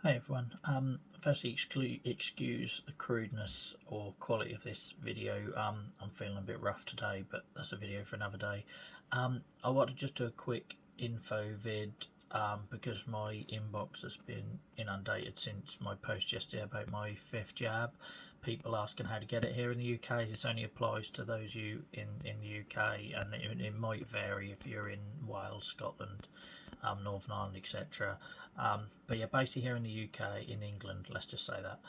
Hey everyone. Firstly, excuse the crudeness or quality of this video. I'm feeling a bit rough today, but that's a video for another day. I wanted to just do a quick info vid because my inbox has been inundated since my post yesterday about my 5th jab. People asking how to get it here in the UK. This only applies to those you in the UK, and it might vary if you're in Wales, Scotland, Northern Ireland, etc. But yeah, basically here in the UK, in England, let's just say that,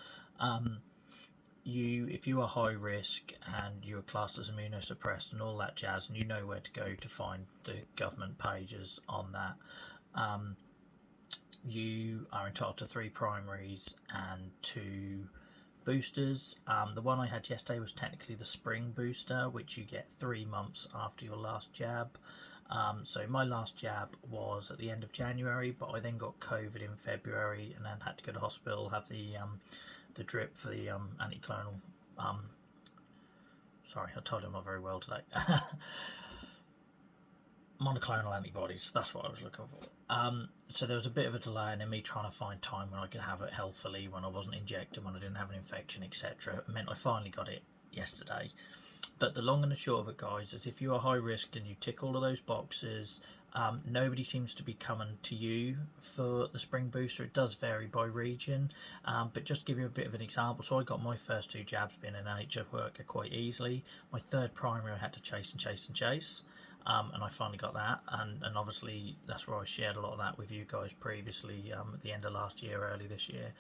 if you are high risk and you're classed as immunosuppressed and all that jazz, and you know where to go to find the government pages on that, you are entitled to 3 primaries and 2 boosters. The one I had yesterday was technically the spring booster, which you get 3 months after your last jab. So my last jab was at the end of January, but I then got COVID in February and then had to go to hospital, have the drip for the anticlonal. Sorry, I told you I'm not very well today. Monoclonal antibodies, that's what I was looking for. So there was a bit of a delay in me trying to find time when I could have it healthily, when I wasn't injected, when I didn't have an infection, etc. It meant I finally got it yesterday. But the long and the short of it, guys, is if you are high risk and you tick all of those boxes, nobody seems to be coming to you for the spring booster. It does vary by region, but just to give you a bit of an example, so I got my first 2 jabs being an NHS worker quite easily. My 3rd primary I had to chase and chase and chase, and I finally got that, and obviously that's where I shared a lot of that with you guys previously, at the end of last year, early this year.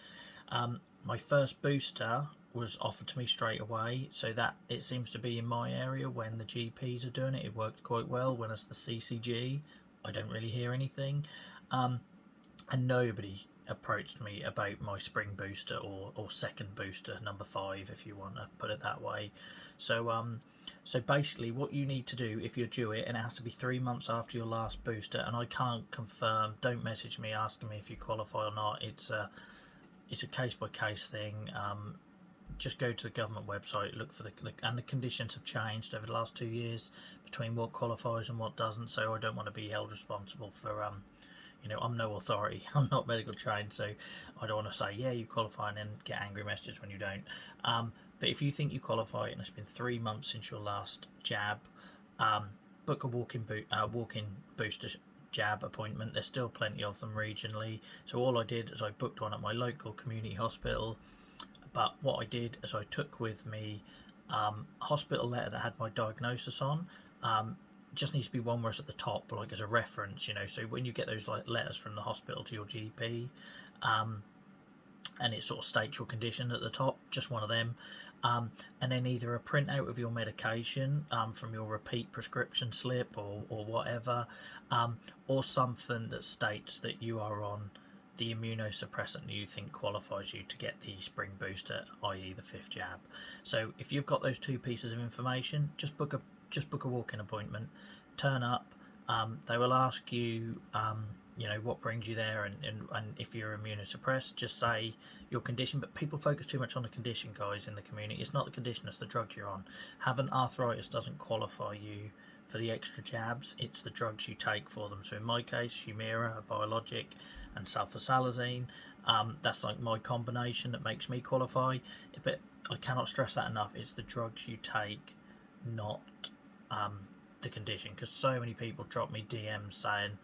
My first booster was offered to me straight away, so that it seems to be in my area when the GPs are doing it, it worked quite well. When it's the CCG, I don't really hear anything, and nobody approached me about my spring booster or second booster, number 5 if you want to put it that way. So basically what you need to do if you're due it, and it has to be 3 months after your last booster, and I can't confirm, don't message me asking me if you qualify or not, it's a case by case thing. Just go to the government website, look for and the conditions have changed over the last 2 years between what qualifies and what doesn't, so I don't want to be held responsible for I'm no authority, I'm not medical trained, so I don't want to say yeah you qualify and then get angry messages when you don't. But if you think you qualify and it's been 3 months since your last jab, book a walk-in booster jab appointment. There's still plenty of them regionally, so all I did is I booked one at my local community hospital. But what I did is I took with me a hospital letter that had my diagnosis on. Just needs to be one where it's at the top, like as a reference, so when you get those like letters from the hospital to your GP, and it sort of states your condition at the top, just one of them, and then either a printout of your medication from your repeat prescription slip or whatever, or something that states that you are on the immunosuppressant that you think qualifies you to get the spring booster, i.e. the 5th jab. So if you've got those 2 pieces of information, just book a walk-in appointment, turn up. They will ask you what brings you there, and if you're immunosuppressed, just say your condition. But people focus too much on the condition, guys, in the community. It's not the condition, it's the drugs you're on. Having arthritis doesn't qualify you for the extra jabs, it's the drugs you take for them. So in my case, Humira, a biologic, and sulfasalazine, that's like my combination that makes me qualify. But I cannot stress that enough, it's the drugs you take, not the condition, because so many people drop me DMs saying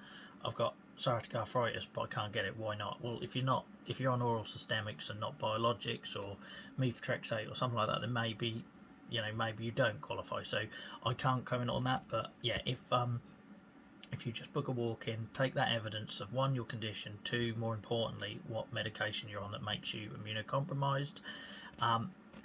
I've got psoriatic arthritis but I can't get it, why not? Well, if you're on oral systemics and not biologics or methotrexate or something like that, then maybe you don't qualify. So I can't comment on that. But yeah, if you just book a walk-in, take that evidence of 1, your condition, 2, more importantly, what medication you're on that makes you immunocompromised,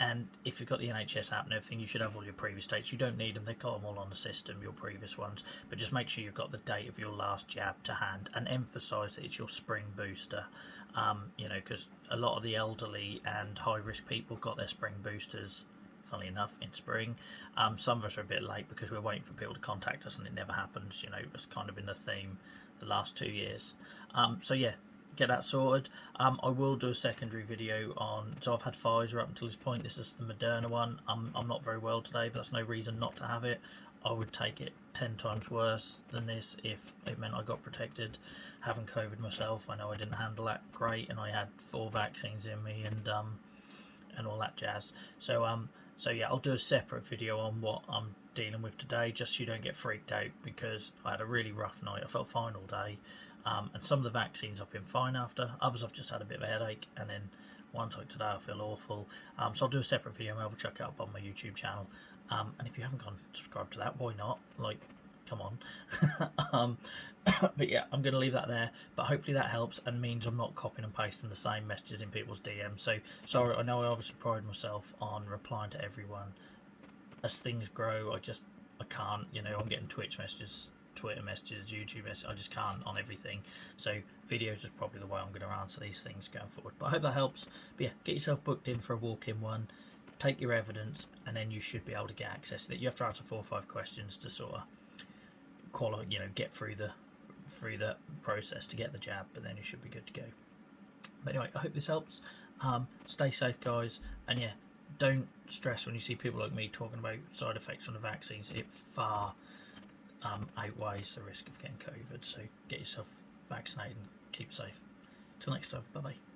and if you've got the NHS app and everything, you should have all your previous dates. You don't need them, they've got them all on the system, your previous ones, but just make sure you've got the date of your last jab to hand, and emphasise that it's your spring booster, because a lot of the elderly and high-risk people got their spring boosters, funnily enough, in spring. Some of us are a bit late because we're waiting for people to contact us and it never happens. It's kind of been the theme the last 2 years. So yeah, get that sorted. I will do a secondary video on, so I've had Pfizer up until this point. This is the Moderna one. I'm not very well today, but that's no reason not to have it. I would take it 10 times worse than this if it meant I got protected. Having COVID myself, I know I didn't handle that great, and I had 4 vaccines in me and all that jazz. So yeah, I'll do a separate video on what I'm dealing with today, just so you don't get freaked out, because I had a really rough night. I felt fine all day, and some of the vaccines I've been fine after. Others I've just had a bit of a headache, and then one like today I feel awful. So I'll do a separate video, maybe check it up on my YouTube channel. And if you haven't gone subscribed to that, why not? Like, come on. But yeah, I'm going to leave that there, but hopefully that helps and means I'm not copying and pasting the same messages in people's DMs. So sorry, I know I obviously pride myself on replying to everyone. As things grow, I can't, you know, I'm getting Twitch messages, Twitter messages, YouTube messages, I just can't on everything. So videos is probably the way I'm going to answer these things going forward. But I hope that helps. But yeah, get yourself booked in for a walk-in one, take your evidence, and then you should be able to get access to it. You have to answer 4 or 5 questions to sort of get through the process to get the jab, but then you should be good to go. But anyway, I hope this helps. Stay safe, guys, and yeah, don't stress when you see people like me talking about side effects from the vaccines. It far outweighs the risk of getting COVID, so get yourself vaccinated and keep safe. Till next time, bye bye.